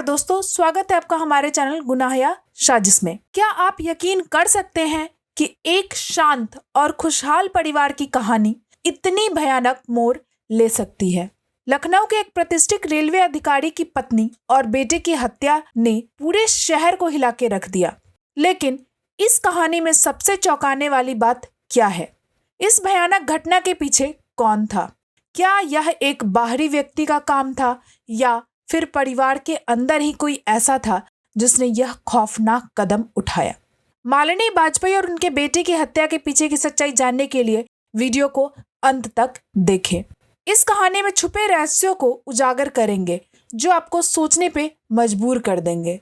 नमस्कार दोस्तों, स्वागत है आपका हमारे चैनल गुनाह या साजिश में। क्या आप यकीन कर सकते हैं कि एक शांत और खुशहाल परिवार की कहानी इतनी भयानक मोड़ ले सकती है। लखनऊ के एक प्रतिष्ठित रेलवे अधिकारी की पत्नी और बेटे की हत्या ने पूरे शहर को हिला के रख दिया। लेकिन इस कहानी में सबसे चौंकाने वाली बात क्या है? इस भयानक घटना के पीछे कौन था? क्या यह एक बाहरी व्यक्ति का काम था या फिर परिवार के अंदर ही कोई ऐसा था जिसने यह खौफनाक कदम उठाया? मालिनी वाजपेयी और उनके बेटे की हत्या के पीछे की सच्चाई जानने के लिए वीडियो को अंत तक देखें। इस कहानी में छुपे रहस्यों को उजागर करेंगे जो आपको सोचने पे मजबूर कर देंगे।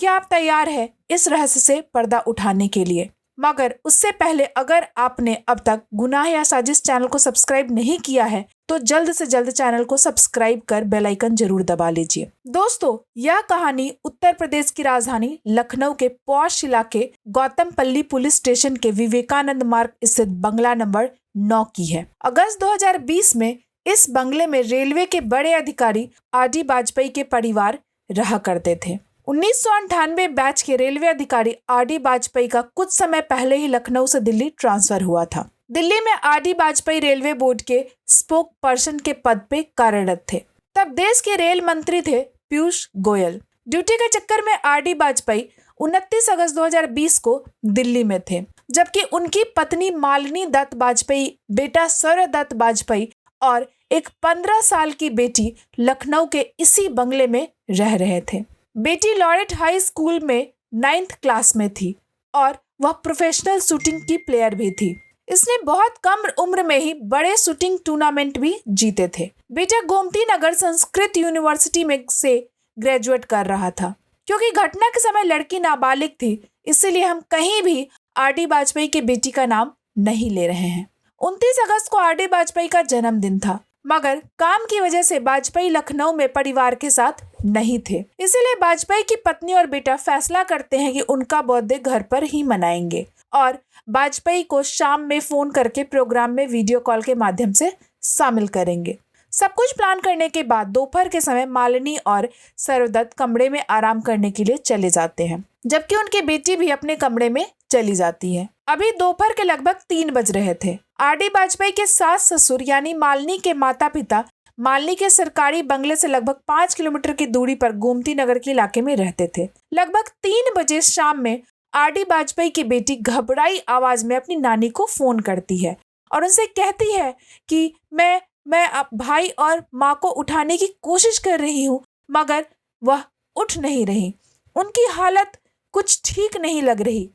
क्या आप तैयार हैं इस रहस्य से पर्दा उठाने के लिए? मगर उससे पहले अगर आपने अब तक गुनाह या साजिश चैनल को सब्सक्राइब नहीं किया है तो जल्द से जल्द चैनल को सब्सक्राइब कर बेल आइकन जरूर दबा लीजिए। दोस्तों, यह कहानी उत्तर प्रदेश की राजधानी लखनऊ के पॉश इलाके गौतमपल्ली पुलिस स्टेशन के विवेकानंद मार्ग स्थित बंगला नंबर 9 की है। अगस्त 2020 में इस बंगले में रेलवे के बड़े अधिकारी आर.डी. वाजपेयी के परिवार रहा करते थे। 1998 बैच के रेलवे अधिकारी आर.डी. वाजपेयी का कुछ समय पहले ही लखनऊ से दिल्ली ट्रांसफर हुआ था। दिल्ली में आर.डी. वाजपेयी रेलवे बोर्ड के स्पोक पर्सन के पद पे कार्यरत थे। तब देश के रेल मंत्री थे पीयूष गोयल। ड्यूटी के चक्कर में आर.डी. वाजपेयी 29 अगस्त 2020 को दिल्ली में थे, जबकि उनकी पत्नी मालिनी दत्त वाजपेयी, बेटा सौर्य दत्त वाजपेयी और एक 15 साल की बेटी लखनऊ के इसी बंगले में रह रहे थे। बेटी लॉरेट हाई स्कूल में 9th क्लास में थी और वह प्रोफेशनल शूटिंग की प्लेयर भी थी। इसने बहुत कम उम्र में ही बड़े शूटिंग टूर्नामेंट भी जीते थे। बेटा गोमती नगर संस्कृत यूनिवर्सिटी में से ग्रेजुएट कर रहा था। क्योंकि घटना के समय लड़की नाबालिग थी, इसीलिए हम कहीं भी आर.डी. वाजपेयी के बेटी का नाम नहीं ले रहे हैं। 29 अगस्त को आर.डी. वाजपेयी का जन्मदिन था, मगर काम की वजह से वाजपेयी लखनऊ में परिवार के साथ नहीं थे। इसीलिए वाजपेयी की पत्नी और बेटा फैसला करते हैं कि उनका बर्थडे घर पर ही मनाएंगे और वाजपेयी को शाम में फोन करके प्रोग्राम में वीडियो कॉल के माध्यम से शामिल करेंगे। सब कुछ प्लान करने के बाद दोपहर के समय मालिनी और सौर्यदत्त कमरे में आराम करने के लिए चले जाते हैं, जबकि उनकी बेटी भी अपने कमरे में चली जाती है। अभी दोपहर के लगभग 3 बज रहे थे। आर.डी. वाजपेयी के सास ससुर यानी मालिनी के माता पिता मालिनी के सरकारी बंगले से लगभग 5 किलोमीटर की दूरी पर गोमती नगर के इलाके में रहते थे। लगभग 3 बजे शाम में आर.डी. वाजपेयी की बेटी घबराई आवाज में अपनी नानी को फोन करती है और उनसे कहती है कि मैं भाई और माँ को उठाने की कोशिश कर रही हूँ, मगर वह उठ नहीं रही। उनकी हालत कुछ ठीक नहीं लग रही।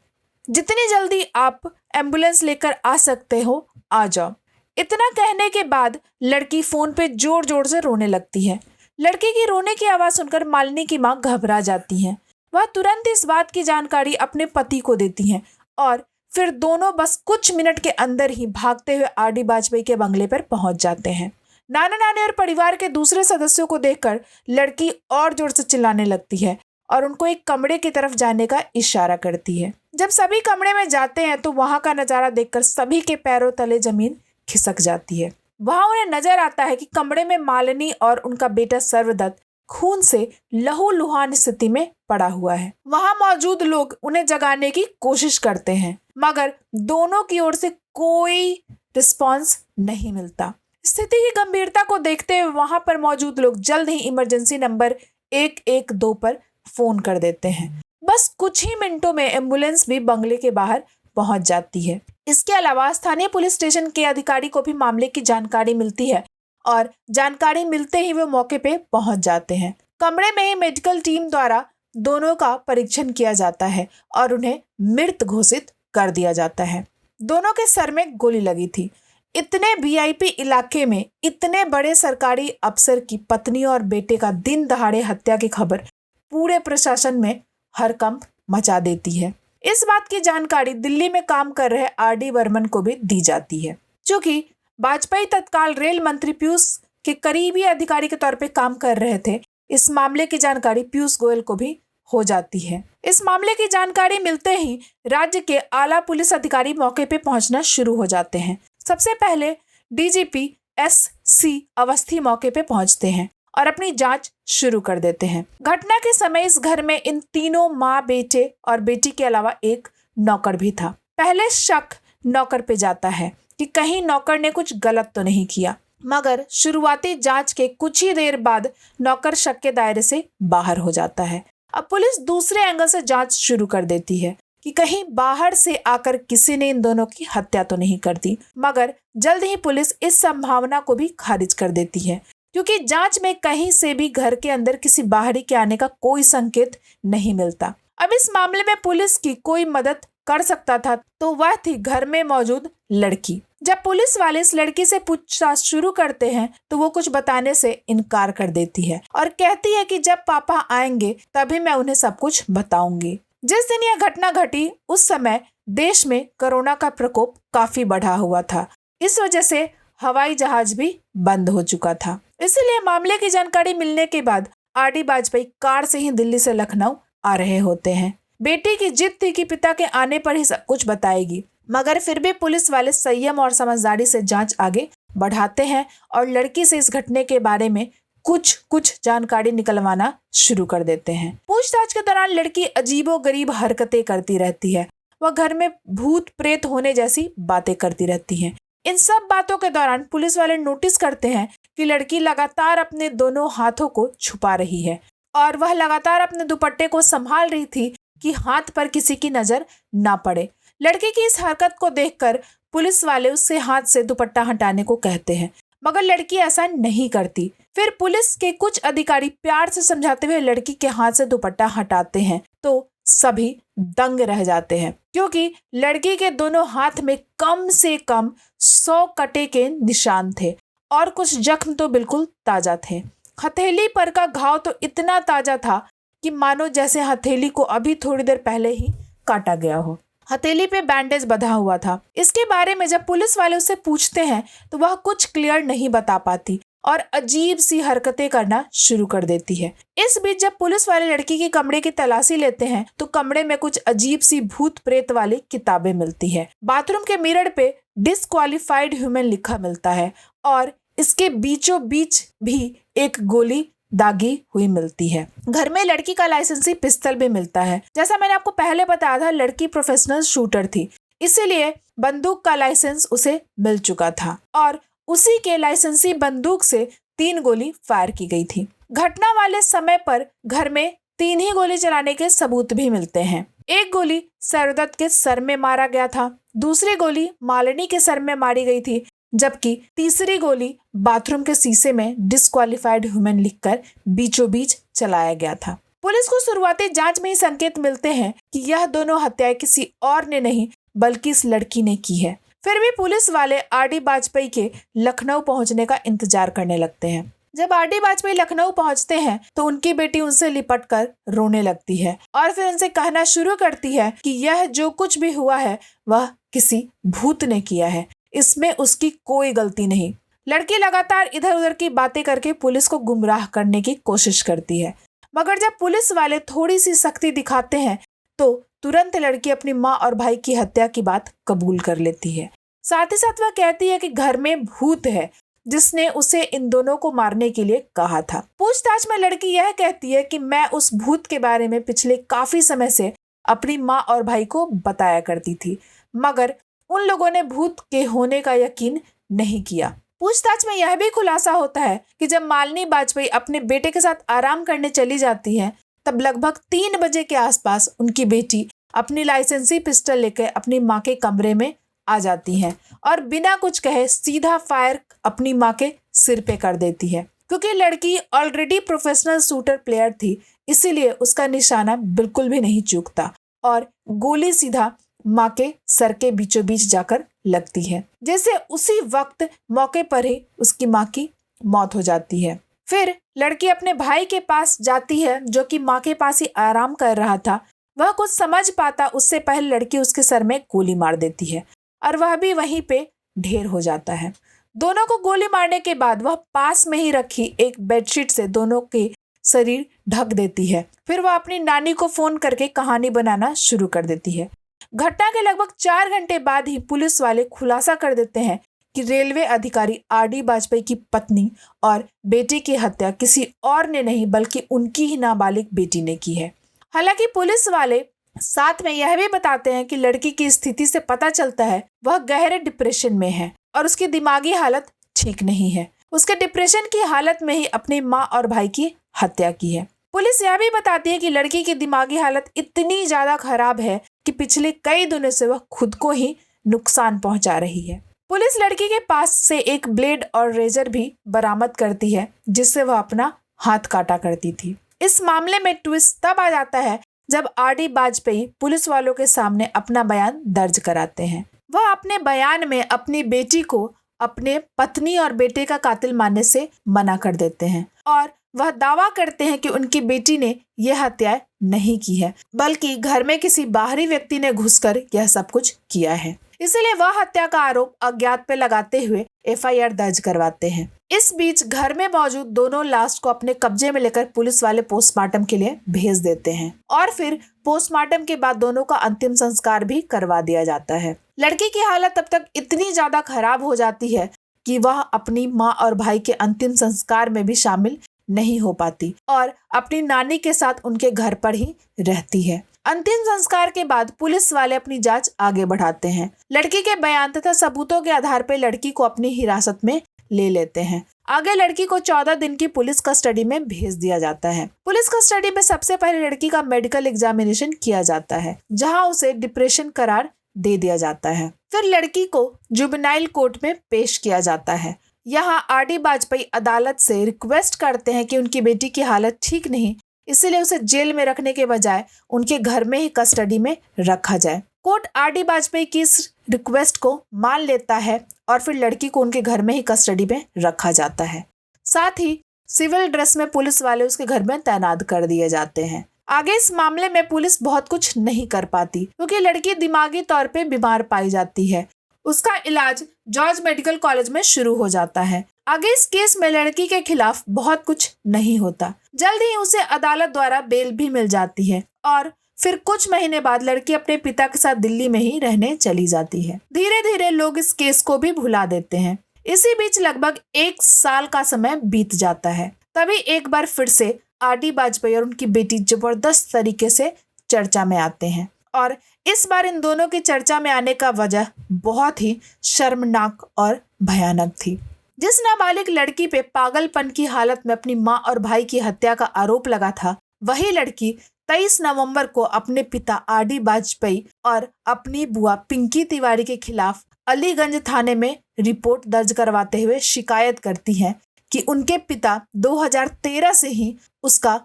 जितनी जल्दी आप एम्बुलेंस लेकर आ सकते हो आ जाओ। इतना कहने के बाद लड़की फोन पे जोर जोर से रोने लगती है। लड़की की रोने की आवाज सुनकर मालिनी की माँ घबरा जाती हैं। वह तुरंत इस बात की जानकारी अपने पति को देती हैं और फिर दोनों बस कुछ मिनट के अंदर ही भागते हुए आर.डी. वाजपेयी के बंगले पर पहुंच जाते हैं। नाना नानी और परिवार के दूसरे सदस्यों को देखकर लड़की और जोर से चिल्लाने लगती है और उनको एक कमरे की तरफ जाने का इशारा करती है। जब सभी कमरे में जाते हैं तो वहां का नजारा देखकर सभी के पैरों तले जमीन खिसक जाती है। वहां उन्हें नजर आता है कि कमरे में मालिनी और उनका बेटा सौर्यदत्त खून से लहूलुहान स्थिति में पड़ा हुआ है। वहां मौजूद लोग उन्हें जगाने की कोशिश करते हैं, मगर दोनों की ओर से कोई रिस्पॉन्स नहीं मिलता। स्थिति की गंभीरता को देखते हुए वहां पर मौजूद लोग जल्द ही इमरजेंसी नंबर 112 पर फोन कर देते हैं। बस कुछ ही मिनटों में एम्बुलेंस भी बंगले के बाहर पहुंच जाती है। इसके अलावा स्थानीय पुलिस स्टेशन के अधिकारी को भी मामले की जानकारी मिलती है और जानकारी मिलते ही वो मौके पे पहुंच जाते हैं। कमरे में ही मेडिकल टीम द्वारा दोनों का परीक्षण किया जाता है और उन्हें मृत घोषित कर दिया जाता है। दोनों के सर में गोली लगी थी। इतने वीआईपी इलाके में इतने बड़े सरकारी अफसर की पत्नी और बेटे का दिन दहाड़े हत्या की खबर पूरे प्रशासन में हड़कंप मचा देती है। इस बात की जानकारी दिल्ली में काम कर रहे आर.डी. बर्मन को भी दी जाती है। चूंकि वाजपेयी तत्काल रेल मंत्री पीयूष के करीबी अधिकारी के तौर पे काम कर रहे थे, इस मामले की जानकारी पीयूष गोयल को भी हो जाती है। इस मामले की जानकारी मिलते ही राज्य के आला पुलिस अधिकारी मौके पे पहुंचना शुरू हो जाते हैं। सबसे पहले डीजीपी एस.सी. अवस्थी मौके पे पहुंचते हैं और अपनी जांच शुरू कर देते हैं। घटना के समय इस घर में इन तीनों माँ, बेटे और बेटी के अलावा एक नौकर भी था। पहले शक नौकर पे जाता है कि कहीं नौकर ने कुछ गलत तो नहीं किया, मगर शुरुआती जांच के कुछ ही देर बाद नौकर शक के दायरे से बाहर हो जाता है। अब पुलिस दूसरे एंगल से जांच शुरू कर देती है कि कहीं बाहर से आकर किसी ने इन दोनों की हत्या तो नहीं कर दी, मगर जल्द ही पुलिस इस संभावना को भी खारिज कर देती है, क्योंकि जांच में कहीं से भी घर के अंदर किसी बाहरी के आने का कोई संकेत नहीं मिलता। अब इस मामले में पुलिस की कोई मदद कर सकता था तो वह थी घर में मौजूद लड़की। जब पुलिस वाले इस लड़की से पूछताछ शुरू करते हैं तो वो कुछ बताने से इनकार कर देती है और कहती है कि जब पापा आएंगे तभी मैं उन्हें सब कुछ बताऊंगी। जिस दिन यह घटना घटी उस समय देश में कोरोना का प्रकोप काफी बढ़ा हुआ था। इस वजह से हवाई जहाज भी बंद हो चुका था। इसलिए मामले की जानकारी मिलने के बाद आर.डी. वाजपेयी कार से ही दिल्ली से लखनऊ आ रहे होते हैं। बेटी की जिद थी कि पिता के आने पर ही सब कुछ बताएगी, मगर फिर भी पुलिस वाले संयम और समझदारी से जांच आगे बढ़ाते हैं और लड़की से इस घटने के बारे में कुछ जानकारी निकलवाना शुरू कर देते हैं। पूछताछ के दौरान लड़की अजीबोगरीब हरकतें करती रहती है। वह घर में भूत प्रेत होने जैसी बातें करती रहती है। इन सब बातों के दौरान पुलिस वाले नोटिस करते हैं कि लड़की लगातार अपने दोनों हाथों को छुपा रही है और वह लगातार अपने दुपट्टे को संभाल रही थी कि हाथ पर किसी की नजर ना पड़े। लड़की की इस हरकत को देखकर पुलिस वाले उससे हाथ से दुपट्टा हटाने को कहते हैं, मगर लड़की ऐसा नहीं करती। फिर पुलिस के कुछ अधिकारी प्यार से समझाते हुए लड़की के हाथ से दुपट्टा हटाते हैं तो सभी दंग रह जाते हैं, क्योंकि लड़की के दोनों हाथ में कम से कम 100 कटे के निशान थे और कुछ जख्म तो बिल्कुल ताजा थे। हथेली पर का घाव तो इतना ताजा था कि मानो जैसे हथेली को अभी थोड़ी देर पहले ही काटा गया हो। हथेली पे बैंडेज बंधा हुआ था। इसके बारे में जब पुलिस वाले उससे पूछते हैं तो वह कुछ क्लियर नहीं बता पाती और अजीब सी हरकतें करना शुरू कर देती है। इस बीच जब पुलिस वाले लड़की के कमरे की तलाशी लेते हैं तो कमरे में कुछ अजीब सी भूत प्रेत वाली किताबें मिलती है। बाथरूम के मिरर पे डिस्क्वालिफाइड ह्यूमन लिखा मिलता है और इसके बीचों बीच भी एक गोली दागी हुई मिलती है। घर में लड़की का लाइसेंसी पिस्तौल भी मिलता है। जैसा मैंने आपको पहले बताया था, लड़की प्रोफेशनल शूटर थी, इसीलिए बंदूक का लाइसेंस उसे मिल चुका था और उसी के लाइसेंसी बंदूक से 3 गोली फायर की गई थी। घटना वाले समय पर घर में 3 ही गोली चलाने के सबूत भी मिलते हैं। एक गोली सरदत्त के सर में मारा गया था, दूसरी गोली मालिनी के सर में मारी गई थी, जबकि तीसरी गोली बाथरूम के शीशे में डिस्क्वालिफाइड ह्यूमन लिखकर बीचों बीच चलाया गया था। पुलिस को शुरुआती जांच में ही संकेत मिलते हैं कि यह दोनों हत्याएं किसी और ने नहीं बल्कि इस लड़की ने की है। फिर भी पुलिस वाले आर.डी. वाजपेयी के लखनऊ पहुंचने का इंतजार करने लगते हैं। जब आर.डी. वाजपेयी लखनऊ पहुंचते हैं तो उनकी बेटी उनसे लिपटकर रोने लगती है और फिर उनसे कहना शुरू करती है कि यह जो कुछ भी हुआ है वह किसी भूत ने किया है, इसमें उसकी कोई गलती नहीं। लड़की लगातार इधर उधर की बातें करके पुलिस को गुमराह करने की कोशिश करती है, मगर जब पुलिस वाले थोड़ी सी सख्ती दिखाते हैं तो तुरंत लड़की अपनी माँ और भाई की हत्या की बात कबूल कर लेती है। साथ ही साथ वह कहती है कि घर में भूत है जिसने उसे इन दोनों को मारने के लिए कहा था। पूछताछ में लड़की यह कहती है कि मैं उस भूत के बारे में पिछले काफी समय से अपनी माँ और भाई को बताया करती थी, मगर उन लोगों ने भूत के होने का यकीन नहीं किया। पूछताछ में यह भी खुलासा होता है कि जब मालिनी वाजपेयी अपने बेटे के साथ आराम करने चली जाती है तब लगभग 3 बजे के आसपास उनकी बेटी अपनी लाइसेंसी पिस्टल लेकर अपनी माँ के कमरे में आ जाती है और बिना कुछ कहे सीधा फायर अपनी माँ के सिर पे कर देती है। क्योंकि लड़की ऑलरेडी प्रोफेशनल शूटर प्लेयर थी, इसीलिए उसका निशाना बिल्कुल भी नहीं चूकता और गोली सीधा माँ के सर के बीचों बीच जाकर लगती है। जैसे उसी वक्त मौके पर ही उसकी माँ की मौत हो जाती है। फिर लड़की अपने भाई के पास जाती है जो कि माँ के पास ही आराम कर रहा था। वह कुछ समझ पाता उससे पहले लड़की उसके सर में गोली मार देती है और वह भी वहीं पे ढेर हो जाता है। दोनों को गोली मारने के बाद वह पास में ही रखी एक बेडशीट से दोनों के शरीर ढक देती है। फिर वह अपनी नानी को फोन करके कहानी बनाना शुरू कर देती है। घटना के लगभग 4 घंटे बाद ही पुलिस वाले खुलासा कर देते हैं कि रेलवे अधिकारी आर.डी. वाजपेयी की पत्नी और बेटे की हत्या किसी और ने नहीं बल्कि उनकी ही नाबालिग बेटी ने की है। हालांकि पुलिस वाले साथ में यह भी बताते हैं कि लड़की की स्थिति से पता चलता है वह गहरे डिप्रेशन में है और उसकी दिमागी हालत ठीक नहीं है। उसके डिप्रेशन की हालत में ही अपनी माँ और भाई की हत्या की है। पुलिस यह भी बताती है कि लड़की की दिमागी हालत इतनी ज्यादा खराब है कि पिछले कई दिनों से वह खुद को ही नुकसान पहुंचा रही है। पुलिस लड़की के पास से एक ब्लेड और रेजर भी बरामद करती है जिससे वह अपना हाथ काटा करती थी। इस मामले में ट्विस्ट तब आ जाता है जब आर.डी. वाजपेयी पुलिस वालों के सामने अपना बयान दर्ज कराते हैं। वह अपने बयान में अपनी बेटी को अपने पत्नी और बेटे का कातिल मानने से मना कर देते हैं और वह दावा करते हैं कि उनकी बेटी ने यह हत्याएं नहीं की है बल्कि घर में किसी बाहरी व्यक्ति ने घुसकर यह सब कुछ किया है। इसीलिए वह हत्या का आरोप अज्ञात पे लगाते हुए एफआईआर दर्ज करवाते हैं। इस बीच घर में मौजूद दोनों लाश को अपने कब्जे में लेकर पुलिस वाले पोस्टमार्टम के लिए भेज देते हैं और फिर पोस्टमार्टम के बाद दोनों का अंतिम संस्कार भी करवा दिया जाता है। लड़की की हालत तब तक इतनी ज्यादा खराब हो जाती है कि वह अपनी माँ और भाई के अंतिम संस्कार में भी शामिल नहीं हो पाती और अपनी नानी के साथ उनके घर पर ही रहती है। अंतिम संस्कार के बाद पुलिस वाले अपनी जांच आगे बढ़ाते हैं। लड़की के बयान तथा सबूतों के आधार पर लड़की को अपनी हिरासत में ले लेते हैं। आगे लड़की को 14 दिन की पुलिस कस्टडी में भेज दिया जाता है। पुलिस कस्टडी में सबसे पहले लड़की का मेडिकल एग्जामिनेशन किया जाता है जहां उसे डिप्रेशन करार दे दिया जाता है। फिर लड़की को जुवेनाइल कोर्ट में पेश किया जाता है। यहाँ आर.डी. वाजपेयी अदालत से रिक्वेस्ट करते हैं कि उनकी बेटी की हालत ठीक नहीं, इसलिए उसे जेल में रखने के बजाय उनके घर में ही कस्टडी में रखा जाए। Court RD. वाजपेयी की इस रिक्वेस्ट को मान लेता है और फिर लड़की को उनके घर में ही कस्टडी में रखा जाता है। साथ ही सिविल ड्रेस में पुलिस वाले उसके घर में तैनात कर दिए जाते हैं। आगे इस मामले में पुलिस बहुत कुछ नहीं कर पाती क्योंकि लड़की दिमागी तौर पे बीमार पाई जाती है। उसका इलाज जॉर्ज मेडिकल कॉलेज में शुरू हो जाता है। आगे इस केस में लड़की के खिलाफ बहुत कुछ नहीं होता। जल्द ही उसे अदालत द्वारा बेल भी मिल जाती है और फिर कुछ महीने बाद लड़की अपने पिता के साथ दिल्ली में ही रहने चली जाती है। धीरे धीरे लोग इस केस को भी भुला देते हैं। इसी बीच लगभग 1 साल का समय बीत जाता है। तभी एक बार फिर से आर.डी. वाजपेयी और उनकी बेटी जबरदस्त तरीके से चर्चा में आते हैं और इस बार इन दोनों की चर्चा में आने का वजह बहुत ही शर्मनाक और भयानक थी। जिस नाबालिग लड़की पे पागलपन की हालत में अपनी माँ और भाई की हत्या का आरोप लगा था, वही लड़की 23 नवंबर को अपने पिता आर.डी. वाजपेयी और अपनी बुआ पिंकी तिवारी के खिलाफ अलीगंज थाने में रिपोर्ट दर्ज करवाते हुए शिकायत करती है कि उनके पिता 2013 से ही उसका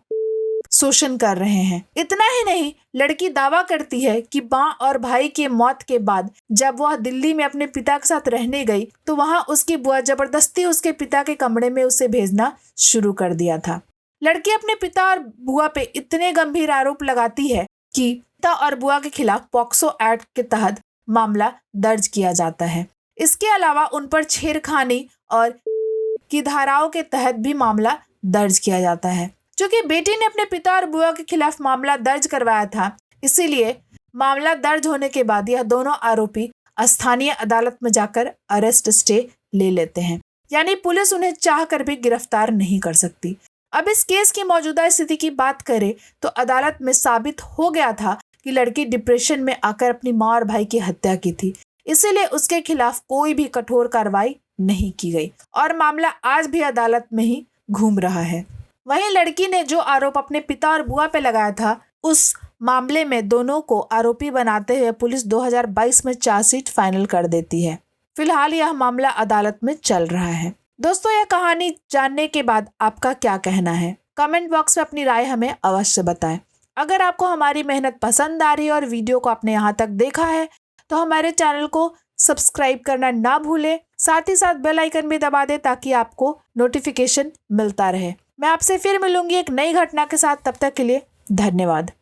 शोषण कर रहे हैं। इतना ही नहीं, लड़की दावा करती है कि माँ और भाई के मौत के बाद जब वह दिल्ली में अपने पिता के साथ रहने गई तो वहां उसकी बुआ जबरदस्ती उसके पिता के कमरे में उसे भेजना शुरू कर दिया था। लड़की अपने पिता और बुआ पे इतने गंभीर आरोप लगाती है कि पिता और बुआ के खिलाफ पॉक्सो एक्ट के तहत मामला दर्ज किया जाता है। इसके अलावा उन पर छेड़खानी और की धाराओं के तहत भी मामला दर्ज किया जाता है। क्योंकि बेटी ने अपने पिता और बुआ के खिलाफ मामला दर्ज करवाया था, इसीलिए मामला दर्ज होने के बाद यह दोनों आरोपी स्थानीय अदालत में जाकर अरेस्ट स्टे ले लेते हैं। यानी पुलिस उन्हें चाहकर भी गिरफ्तार नहीं कर सकती। अब इस केस की मौजूदा स्थिति की बात करें तो अदालत में साबित हो गया था कि लड़की डिप्रेशन में आकर अपनी माँ और भाई की हत्या की थी, इसीलिए उसके खिलाफ कोई भी कठोर कार्रवाई नहीं की गई और मामला आज भी अदालत में ही घूम रहा है। वहीं लड़की ने जो आरोप अपने पिता और बुआ पे लगाया था, उस मामले में दोनों को आरोपी बनाते हुए पुलिस 2022 में चार्जशीट फाइनल कर देती है। फिलहाल यह मामला अदालत में चल रहा है। दोस्तों, यह कहानी जानने के बाद आपका क्या कहना है? कमेंट बॉक्स में अपनी राय हमें अवश्य बताएं। अगर आपको हमारी मेहनत पसंद आ रही है और वीडियो को आपने यहाँ तक देखा है तो हमारे चैनल को सब्सक्राइब करना ना भूलें। साथ ही साथ बेल आइकन भी दबा दें ताकि आपको नोटिफिकेशन मिलता रहे। मैं आपसे फिर मिलूंगी एक नई घटना के साथ। तब तक के लिए धन्यवाद।